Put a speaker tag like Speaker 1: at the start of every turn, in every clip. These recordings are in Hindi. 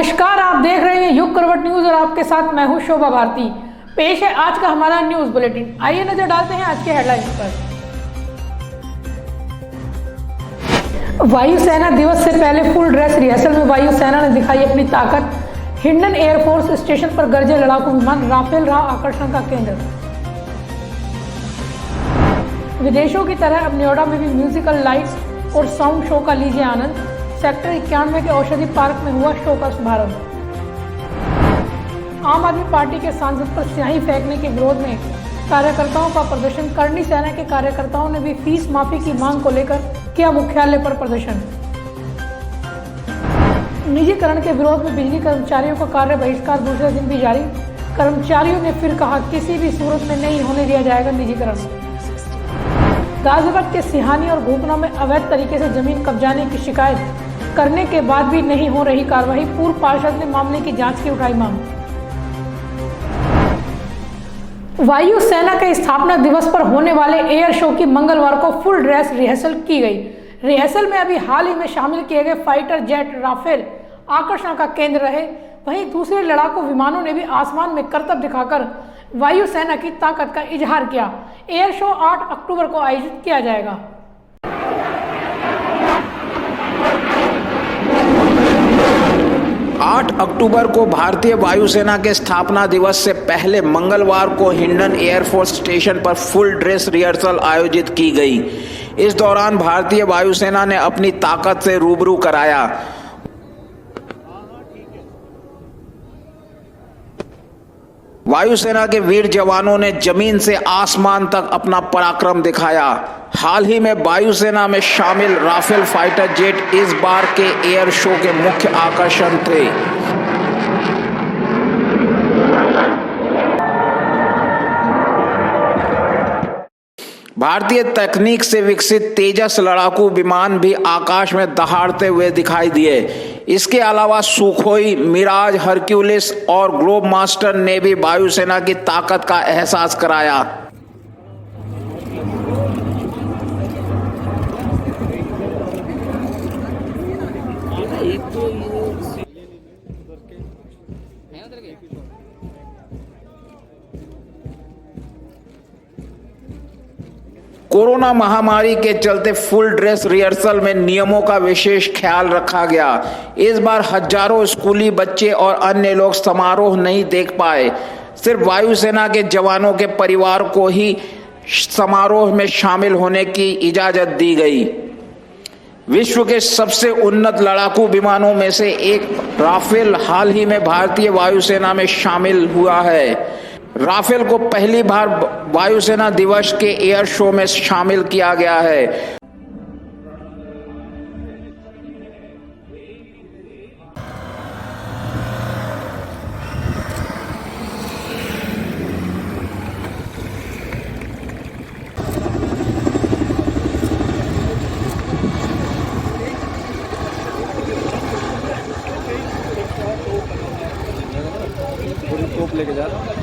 Speaker 1: नमस्कार, आप देख रहे हैं युग करवट न्यूज और आपके साथ मैं हूं शोभा भारती। पेश है आज का हमारा न्यूज बुलेटिन। आइए नजर डालते हैं आज के हेडलाइंस पर। वायुसेना दिवस से पहले फुल ड्रेस रिहर्सल में वायुसेना ने दिखाई अपनी ताकत। हिंडन एयरफोर्स स्टेशन पर गरजे लड़ाकू विमान, राफेल रहा आकर्षण का केंद्र। विदेशों की तरह अब नोएडा में भी म्यूजिकल लाइट्स और साउंड शो का लीजिए आनंद। सेक्टर 91 के औषधि पार्क में हुआ शो का शुभारंभ। आम आदमी पार्टी के सांसद पर स्याही फेंकने के विरोध में कार्यकर्ताओं का प्रदर्शन। करनी सेना के कार्यकर्ताओं ने भी फीस माफी की मांग को लेकर किया मुख्यालय पर प्रदर्शन। निजीकरण के विरोध में बिजली कर्मचारियों का कार्य बहिष्कार दूसरे दिन भी जारी। कर्मचारियों ने फिर कहा, किसी भी सूरत में नहीं होने दिया जाएगा निजीकरण। गाजियाबाद के सिहानी और घोकना में अवैध तरीके से जमीन कब्जाने की शिकायत करने के बाद भी नहीं हो रही कार्रवाई। पूर्व पार्षद ने मामले की जांच की उठाई मांग। वायुसेना के स्थापना दिवस पर होने वाले एयर शो की मंगलवार को फुल ड्रेस रिहर्सल की गई। रिहर्सल में अभी हाल ही में शामिल किए गए फाइटर जेट राफेल आकर्षण का केंद्र रहे। वहीं दूसरे लड़ाकू विमानों ने भी आसमान में करतब दिखाकर वायुसेना की ताकत का इजहार किया। एयर शो 8 अक्टूबर को आयोजित किया जाएगा।
Speaker 2: 8 अक्टूबर को भारतीय वायुसेना के स्थापना दिवस से पहले मंगलवार को हिंडन एयरफोर्स स्टेशन पर फुल ड्रेस रिहर्सल आयोजित की गई। इस दौरान भारतीय वायुसेना ने अपनी ताकत से रूबरू कराया। वायुसेना के वीर जवानों ने जमीन से आसमान तक अपना पराक्रम दिखाया। हाल ही में वायुसेना में शामिल राफेल फाइटर जेट इस बार के एयर शो के मुख्य आकर्षण थे। भारतीय तकनीक से विकसित तेजस लड़ाकू विमान भी आकाश में दहाड़ते हुए दिखाई दिए। इसके अलावा सुखोई, मिराज, हरक्यूलिस और ग्लोब मास्टर ने भी वायुसेना की ताकत का एहसास कराया। कोरोना महामारी के चलते फुल ड्रेस रिहर्सल में नियमों का विशेष ख्याल रखा गया। इस बार हजारों स्कूली बच्चे और अन्य लोग समारोह नहीं देख पाए। सिर्फ वायुसेना के जवानों के परिवार को ही समारोह में शामिल होने की इजाजत दी गई। विश्व के सबसे उन्नत लड़ाकू विमानों में से एक राफेल हाल ही में भारतीय वायुसेना में शामिल हुआ है। राफेल को पहली बार वायुसेना दिवस के एयर शो में शामिल किया गया है।
Speaker 3: लेके जा रहा हूँ।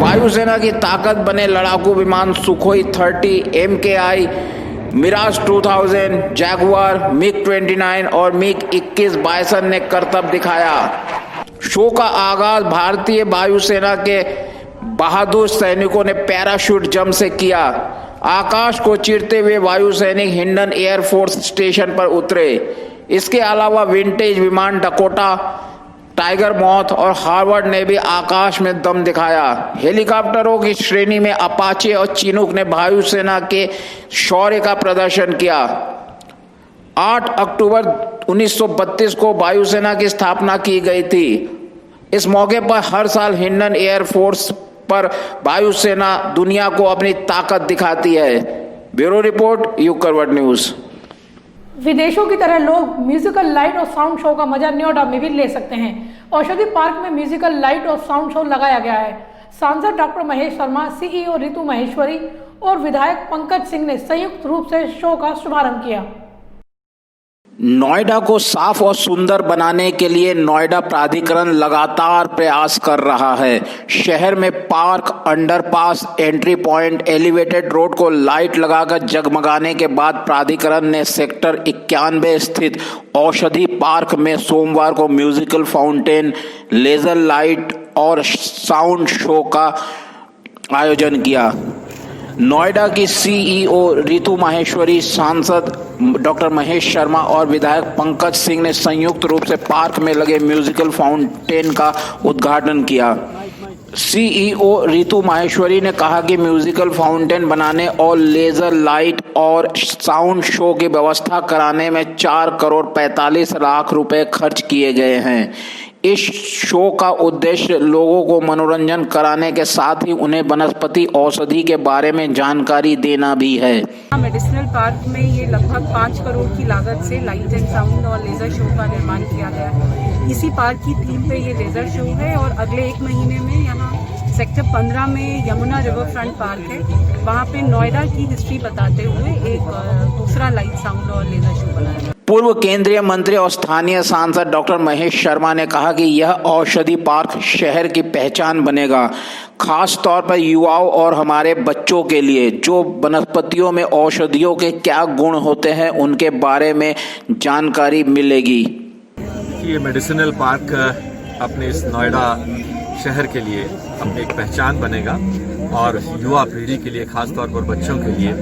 Speaker 2: वायुसेना की ताकत बने लड़ाकू विमान सुखोई 30, MKI, मिराज 2000, जैगुआर, मिग-29 और मिग-21 बाइसन ने करतब दिखाया। शो का आगाज भारतीय वायुसेना के बहादुर सैनिकों ने पैराशूट जंप से किया। आकाश को चीरते हुए वायुसैनिक हिंडन एयरफोर्स स्टेशन पर उतरे। इसके अलावा विंटेज विमान डकोटा, टाइगर मॉथ और हार्वर्ड ने भी आकाश में दम दिखाया। हेलीकॉप्टरों की श्रेणी में अपाचे और चिनूक ने वायुसेना के शौर्य का प्रदर्शन किया। 8 अक्टूबर 1932 को वायुसेना की स्थापना की गई थी। इस मौके पर हर साल हिंडन एयरफोर्स पर वायुसेना दुनिया को अपनी ताकत दिखाती है। ब्यूरो रिपोर्ट युग करवट न्यूज।
Speaker 1: विदेशों की तरह लोग म्यूजिकल लाइट और साउंड शो का मजा नोएडा में भी ले सकते हैं। औषधि पार्क में म्यूजिकल लाइट और साउंड शो लगाया गया है। सांसद डॉक्टर महेश शर्मा, सीईओ रितु माहेश्वरी और विधायक पंकज सिंह ने संयुक्त रूप से शो का शुभारंभ किया।
Speaker 2: नोएडा को साफ और सुंदर बनाने के लिए नोएडा प्राधिकरण लगातार प्रयास कर रहा है। शहर में park, underpass, entry point, elevated road को लाइट लगाकर जगमगाने के बाद प्राधिकरण ने सेक्टर 91 स्थित औषधि पार्क में सोमवार को म्यूजिकल फाउंटेन, लेजर लाइट और साउंड शो का आयोजन किया। नोएडा की सीईओ रितु माहेश्वरी, सांसद डॉक्टर महेश शर्मा और विधायक पंकज सिंह ने संयुक्त रूप से पार्क में लगे म्यूजिकल फाउंटेन का उद्घाटन किया। सीईओ रितु माहेश्वरी ने कहा कि म्यूजिकल फाउंटेन बनाने और लेजर लाइट और साउंड शो की व्यवस्था कराने में 4 करोड़ 45 लाख रुपए खर्च किए गए हैं। इस शो का उद्देश्य लोगों को मनोरंजन कराने के साथ ही उन्हें वनस्पति औषधि के बारे में जानकारी देना भी है।
Speaker 4: मेडिसिनल पार्क में ये लगभग 5 करोड़ की लागत से लाइट एंड साउंड और लेजर शो का निर्माण किया गया है। इसी पार्क की थीम पे ये लेजर शो है और अगले 1 महीने में यहाँ सेक्टर 15 में यमुना रिवर फ्रंट पार्क है, वहाँ पे नोएडा की हिस्ट्री बताते हुए एक दूसरा लाइट साउंड और लेजर शो बनाया।
Speaker 2: पूर्व केंद्रीय मंत्री और स्थानीय सांसद डॉक्टर महेश शर्मा ने कहा कि यह औषधि पार्क शहर की पहचान बनेगा, खास तौर पर युवाओं और हमारे बच्चों के लिए, जो वनस्पतियों में औषधियों के क्या गुण होते हैं उनके बारे में जानकारी मिलेगी।
Speaker 3: ये मेडिसिनल पार्क अपने इस नोएडा शहर के लिए अपनी एक पहचान बनेगा और युवा पीढ़ी के लिए, खास तौर पर बच्चों के लिए,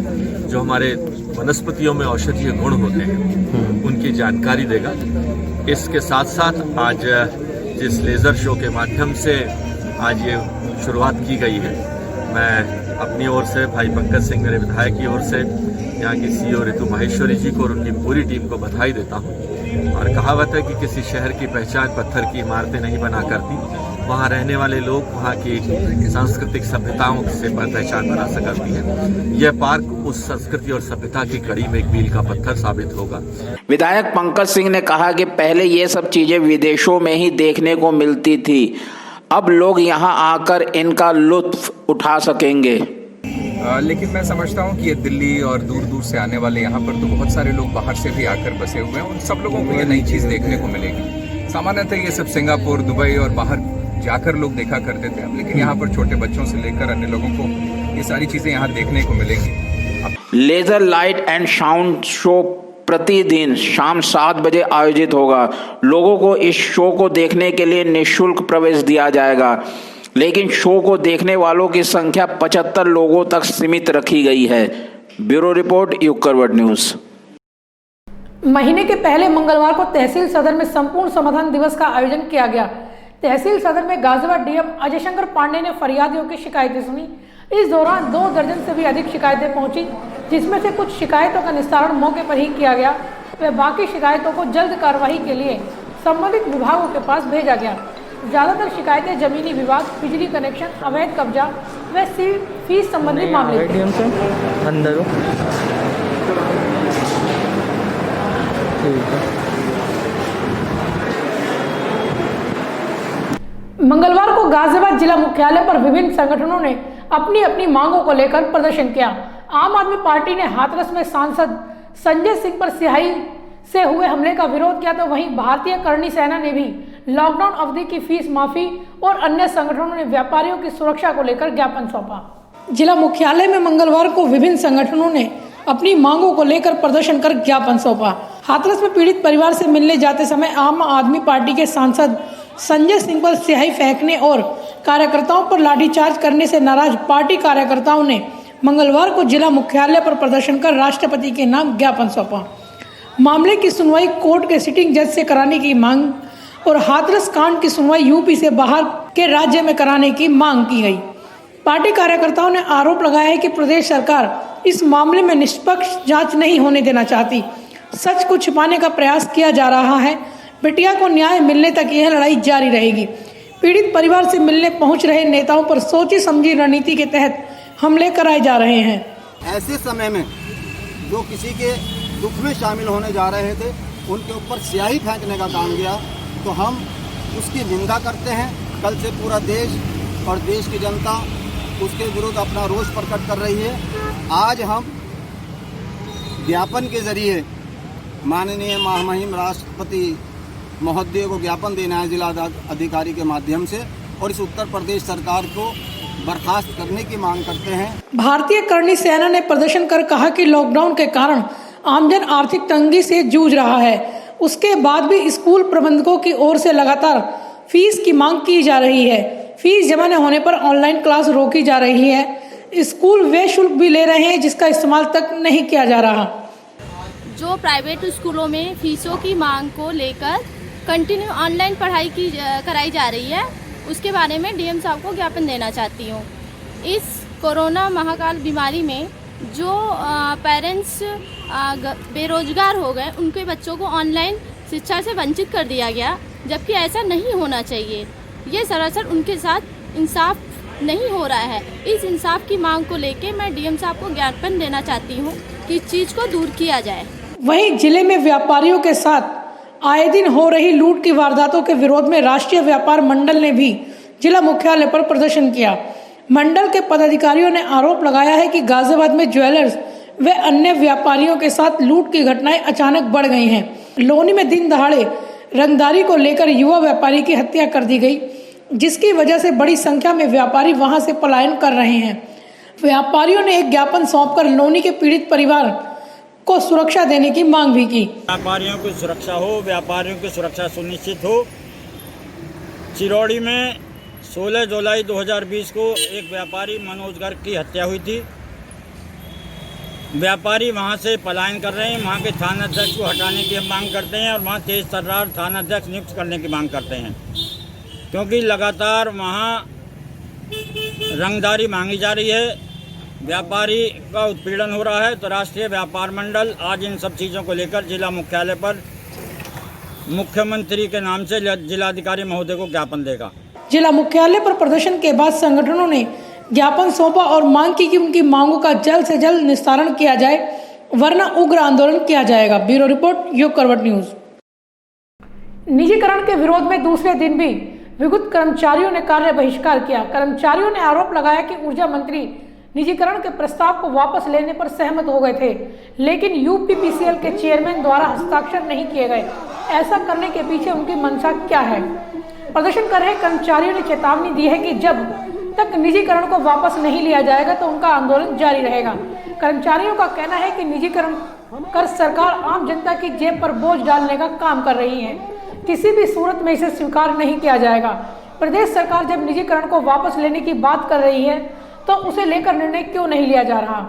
Speaker 3: जो हमारे वनस्पतियों में औषधीय गुण होते हैं उनकी जानकारी देगा। इसके साथ साथ आज जिस लेज़र शो के माध्यम से आज ये शुरुआत की गई है, मैं अपनी ओर से भाई पंकज सिंह, मेरे विधायक की ओर से यहाँ की सीईओ रितु माहेश्वरी जी को और उनकी पूरी टीम को बधाई देता हूँ। और कहावत है कि किसी शहर की पहचान पत्थर की इमारतें नहीं बना करती, वहाँ रहने वाले लोग वहाँ की सांस्कृतिक सभ्यताओं से पहचान बना सकती है। यह पार्क उस संस्कृति और सभ्यता की कड़ी में एक मील का पत्थर साबित होगा।
Speaker 2: विधायक पंकज सिंह ने कहा कि पहले ये सब चीजें विदेशों में ही देखने को मिलती थी, अब लोग यहाँ आकर इनका लुत्फ उठा सकेंगे।
Speaker 5: लेकिन मैं समझता हूँ कि ये दिल्ली और दूर दूर से आने वाले यहाँ पर तो बहुत सारे लोग बाहर से भी आकर बसे हुए हैं। उन सब लोगों को ये नई चीज़ देखने को मिलेगी। सामान्यतः ये सब सिंगापुर, दुबई और बाहर जाकर लोग देखा करते थे, लेकिन यहाँ पर छोटे बच्चों से लेकर अन्य लोगों को ये सारी चीज़ें यहाँ देखने को मिलेंगी।
Speaker 2: Laser light and sound show प्रतिदिन शाम 7 बजे आयोजित होगा। लोगों को इस शो को देखने के लिए निःशुल्क प्रवेश दिया जाएगा, लेकिन शो को देखने वालों की संख्या 75 लोगों तक सीमित रखी गई है। ब्यूरो रिपोर्ट युग करवट न्यूज।
Speaker 1: महीने के पहले मंगलवार को तहसील सदर में संपूर्ण समाधान दिवस का आयोजन किया गया। तहसील सदर में गाजियाबाद डीएम अजय शंकर पांडे ने फरियादियों की शिकायतें सुनी। इस दौरान 2 दर्जन से भी अधिक शिकायतें पहुंची, जिसमें से कुछ शिकायतों का निस्तारण मौके पर ही किया गया व बाकी शिकायतों को जल्द कार्रवाई के लिए संबंधित विभागों के पास भेजा गया। ज्यादातर शिकायतें जमीनी विवाद, बिजली कनेक्शन, अवैध कब्जा व फीस संबंधी मामले मंगलवार को गाजियाबाद जिला मुख्यालय पर विभिन्न संगठनों ने अपनी अपनी मांगों को लेकर प्रदर्शन किया। आम आदमी पार्टी ने हाथरस में सांसद संजय सिंह पर सिहाई से हुए हमले का विरोध किया, तो वहीं भारतीय करणी सेना ने भी लॉकडाउन अवधि की फीस माफी और अन्य संगठनों ने व्यापारियों की सुरक्षा को लेकर ज्ञापन सौंपा। जिला मुख्यालय में मंगलवार को विभिन्न संगठनों ने अपनी मांगों को लेकर प्रदर्शन कर ज्ञापन सौंपा। हाथरस में पीड़ित परिवार से मिलने जाते समय आम आदमी पार्टी के सांसद संजय सिंह पर स्याही फेंकने और कार्यकर्ताओं पर लाठीचार्ज करने से नाराज पार्टी कार्यकर्ताओं ने मंगलवार को जिला मुख्यालय पर प्रदर्शन कर राष्ट्रपति के नाम ज्ञापन सौंपा। मामले की सुनवाई कोर्ट के सिटिंग जज से कराने की मांग और हाथरस कांड की सुनवाई यूपी से बाहर के राज्य में कराने की मांग की गई। पार्टी कार्यकर्ताओं ने आरोप लगाया है कि प्रदेश सरकार इस मामले में निष्पक्ष जांच नहीं होने देना चाहती, सच को छिपाने का प्रयास किया जा रहा है। बिटिया को न्याय मिलने तक यह लड़ाई जारी रहेगी। पीड़ित परिवार से मिलने पहुंच रहे नेताओं पर सोची समझी रणनीति के तहत हमले कराए जा रहे हैं।
Speaker 6: ऐसे समय में जो किसी के दुख में शामिल होने जा रहे थे उनके ऊपर स्याही फेंकने का काम किया, तो हम उसकी निंदा करते हैं। कल से पूरा देश और देश की जनता उसके विरुद्ध अपना रोष प्रकट कर रही है। आज हम ज्ञापन के जरिए माननीय महामहिम राष्ट्रपति महोदय को ज्ञापन देना है जिला अधिकारी के माध्यम से, और इस उत्तर प्रदेश सरकार को बर्खास्त करने की मांग करते हैं।
Speaker 1: भारतीय करणी सेना ने प्रदर्शन कर कहा कि लॉकडाउन के कारण आमजन आर्थिक तंगी से जूझ रहा है। उसके बाद भी स्कूल प्रबंधकों की ओर से लगातार फीस की मांग की जा रही है। फीस जमा न होने पर ऑनलाइन क्लास रोकी जा रही है। स्कूल वे शुल्क भी ले रहे हैं जिसका इस्तेमाल तक नहीं किया जा रहा।
Speaker 7: जो प्राइवेट स्कूलों में फीसों की मांग को लेकर कंटिन्यू ऑनलाइन पढ़ाई कराई जा रही है, उसके बारे में डीएम साहब को ज्ञापन देना चाहती हूँ। इस कोरोना महाकाल बीमारी में जो पेरेंट्स बेरोजगार हो गए, उनके बच्चों को ऑनलाइन शिक्षा से वंचित कर दिया गया, जबकि ऐसा नहीं होना चाहिए। ये सरासर उनके साथ इंसाफ नहीं हो रहा है। इस इंसाफ की मांग को लेके मैं डीएम साहब को ज्ञापन देना चाहती हूँ कि इस चीज़ को दूर किया जाए।
Speaker 1: वहीं जिले में व्यापारियों के साथ आए दिन हो रही लूट की वारदातों के विरोध में राष्ट्रीय व्यापार मंडल ने भी जिला मुख्यालय पर प्रदर्शन किया। मंडल के पदाधिकारियों ने आरोप लगाया है कि गाजियाबाद में ज्वेलर्स व अन्य व्यापारियों के साथ लूट की घटनाएं अचानक बढ़ गई हैं। लोनी में दिन दहाड़े रंगदारी को लेकर युवा व्यापारी की हत्या कर दी गई, जिसकी वजह से बड़ी संख्या में व्यापारी वहां से पलायन कर रहे हैं। व्यापारियों ने एक ज्ञापन सौंपकर लोनी के पीड़ित परिवार को सुरक्षा देने की मांग भी की।
Speaker 8: व्यापारियों की सुरक्षा हो, व्यापारियों की सुरक्षा सुनिश्चित हो। चिरौड़ी में 16 जुलाई 2020 को एक व्यापारी मनोज गर्ग की हत्या हुई थी। व्यापारी वहां से पलायन कर रहे हैं। वहां के थानाध्यक्ष को हटाने की हम मांग करते हैं और वहां तेज तर्रार थानाध्यक्ष नियुक्त करने की मांग करते हैं, क्योंकि लगातार वहां रंगदारी मांगी जा रही है, व्यापारी का उत्पीड़न हो रहा है। तो राष्ट्रीय व्यापार मंडल आज इन सब चीज़ों को लेकर जिला मुख्यालय पर मुख्यमंत्री के नाम से जिलाधिकारी महोदय को ज्ञापन देगा।
Speaker 1: जिला मुख्यालय पर प्रदर्शन के बाद संगठनों ने ज्ञापन सौंपा और मांग की कि उनकी मांगों का जल्द से जल्द निस्तारण किया जाए, वरना उग्र आंदोलन किया जाएगा। ब्यूरो रिपोर्ट, योग करवट न्यूज। निजीकरण के विरोध में दूसरे दिन भी विद्युत कर्मचारियों ने कार्य बहिष्कार किया। कर्मचारियों ने आरोप लगाया कि ऊर्जा मंत्री निजीकरण के प्रस्ताव को वापस लेने पर सहमत हो गए थे, लेकिन यूपीपीसीएल के चेयरमैन द्वारा हस्ताक्षर नहीं किए गए। ऐसा करने के पीछे उनकी मंशा क्या है? प्रदर्शन कर रहे कर्मचारियों ने चेतावनी दी है कि जब तक निजीकरण को वापस नहीं लिया जाएगा तो उनका आंदोलन जारी रहेगा। कर्मचारियों का कहना है कि निजीकरण कर सरकार आम जनता की जेब पर बोझ डालने का काम कर रही है। किसी भी सूरत में इसे स्वीकार नहीं किया जाएगा। प्रदेश सरकार जब निजीकरण को वापस लेने की बात कर रही है तो उसे लेकर निर्णय क्यों नहीं लिया जा रहा?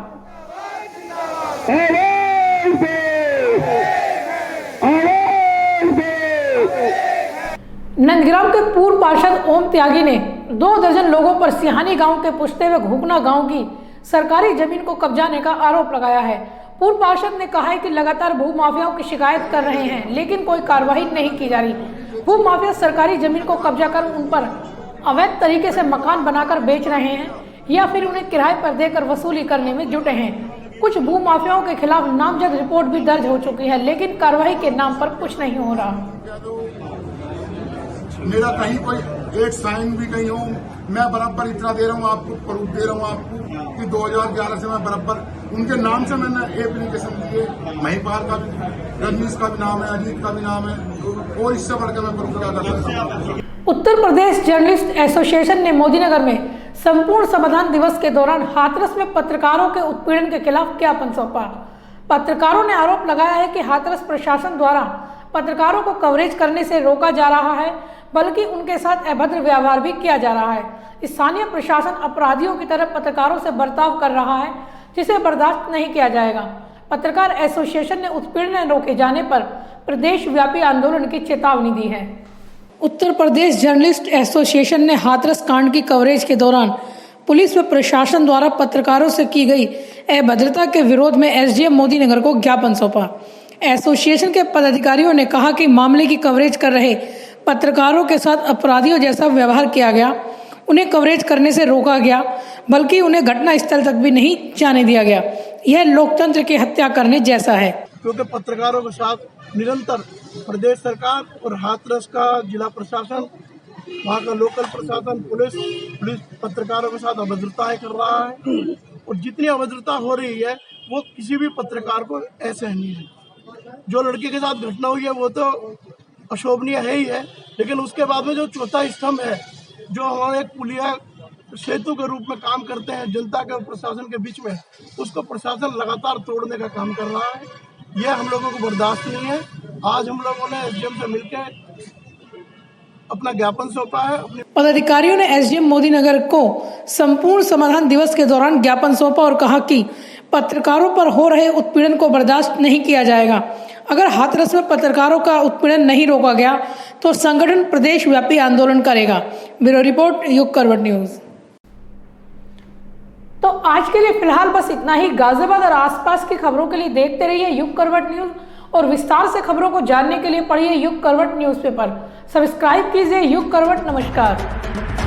Speaker 1: नंदग्राम के पूर्व पार्षद ओम त्यागी ने 2 दर्जन लोगों पर सिहानी गांव के पुछते हुए घुकना गांव की सरकारी जमीन को कब्जाने का आरोप लगाया है। पूर्व पार्षद ने कहा है कि लगातार भूमाफियाओं की शिकायत कर रहे हैं, लेकिन कोई कार्रवाई नहीं की जा रही। भूमाफिया सरकारी जमीन को कब्जा कर उन पर अवैध तरीके से मकान बनाकर बेच रहे हैं या फिर उन्हें किराए पर देकर वसूली करने में जुटे हैं। कुछ भूमाफियाओं के खिलाफ नामजद रिपोर्ट भी दर्ज हो चुकी है, लेकिन कार्रवाई के नाम पर कुछ नहीं हो रहा।
Speaker 9: मेरा कहीं कोई एक साइन भी नहीं हो, मैं बराबर इतना दे रहा हूँ आपको, प्रूफ दे रहा हूँ आपको कि 2011 से मैं बराबर उनके नाम से मैंने एप्लीकेशन दिए। महिपाल का भी, रजनीश का भी नाम है, अजीत का भी नाम है, और इससे बढ़कर मैं प्रूफ क्या कर सकता हूँ।
Speaker 1: उत्तर प्रदेश जर्नलिस्ट एसोसिएशन ने मोदीनगर में संपूर्ण समाधान दिवस के दौरान हाथरस में पत्रकारों के उत्पीड़न के खिलाफ ज्ञापन सौंपा। पत्रकारों ने आरोप लगाया है कि हाथरस प्रशासन द्वारा पत्रकारों को कवरेज करने से रोका जा रहा है, बल्कि उनके साथ अभद्र व्यवहार भी किया जा रहा है। स्थानीय प्रशासन अपराधियों की तरह पत्रकारों से बर्ताव कर रहा है, जिसे बर्दाश्त नहीं किया जाएगा। पत्रकार एसोसिएशन ने उत्पीड़न रोके जाने पर प्रदेश व्यापी आंदोलन की चेतावनी दी है। उत्तर प्रदेश जर्नलिस्ट एसोसिएशन ने हाथरस कांड की कवरेज के दौरान पुलिस व प्रशासन द्वारा पत्रकारों से की गई अभद्रता के विरोध में एसडीएम मोदीनगर को ज्ञापन सौंपा। एसोसिएशन के पदाधिकारियों ने कहा कि मामले की कवरेज कर रहे पत्रकारों के साथ अपराधियों जैसा व्यवहार किया गया, उन्हें कवरेज करने से रोका गया, बल्कि उन्हें घटना स्थल तक भी नहीं जाने दिया गया। यह लोकतंत्र की हत्या करने जैसा है।
Speaker 10: क्योंकि पत्रकारों के साथ निरंतर प्रदेश सरकार और हाथरस का जिला प्रशासन, वहाँ का लोकल प्रशासन, पुलिस पत्रकारों के साथ अभद्रताएं कर रहा है और जितनी अभद्रता हो रही है वो किसी भी पत्रकार को असहनीय है। जो लड़के के साथ घटना हुई है वो तो अशोभनीय है ही है, लेकिन उसके बाद में जो चौथा स्तंभ है, जो हमारे एक पुलिया सेतु के रूप में काम करते हैं जनता के और प्रशासन के बीच में, उसको प्रशासन लगातार तोड़ने का काम कर रहा है। यह हम लोगों को बर्दाश्त नहीं है। आज हम लोगों ने एसडीएम से मिलकर अपना ज्ञापन सौंपा है।
Speaker 1: पदाधिकारियों ने एसडीएम मोदी नगर को संपूर्ण समाधान दिवस के दौरान ज्ञापन सौंपा और कहा कि पत्रकारों पर हो रहे उत्पीड़न को बर्दाश्त नहीं किया जाएगा। अगर हाथरस में पत्रकारों का उत्पीड़न नहीं रोका गया तो संगठन प्रदेश व्यापी आंदोलन करेगा। ब्यूरो रिपोर्ट, युग करवट न्यूज। तो आज के लिए फिलहाल बस इतना ही। गाजियाबाद और आसपास की खबरों के लिए देखते रहिए युग करवट न्यूज और विस्तार से खबरों को जानने के लिए पढ़िए युग करवट न्यूज़पेपर। सब्सक्राइब कीजिए युग करवट। नमस्कार।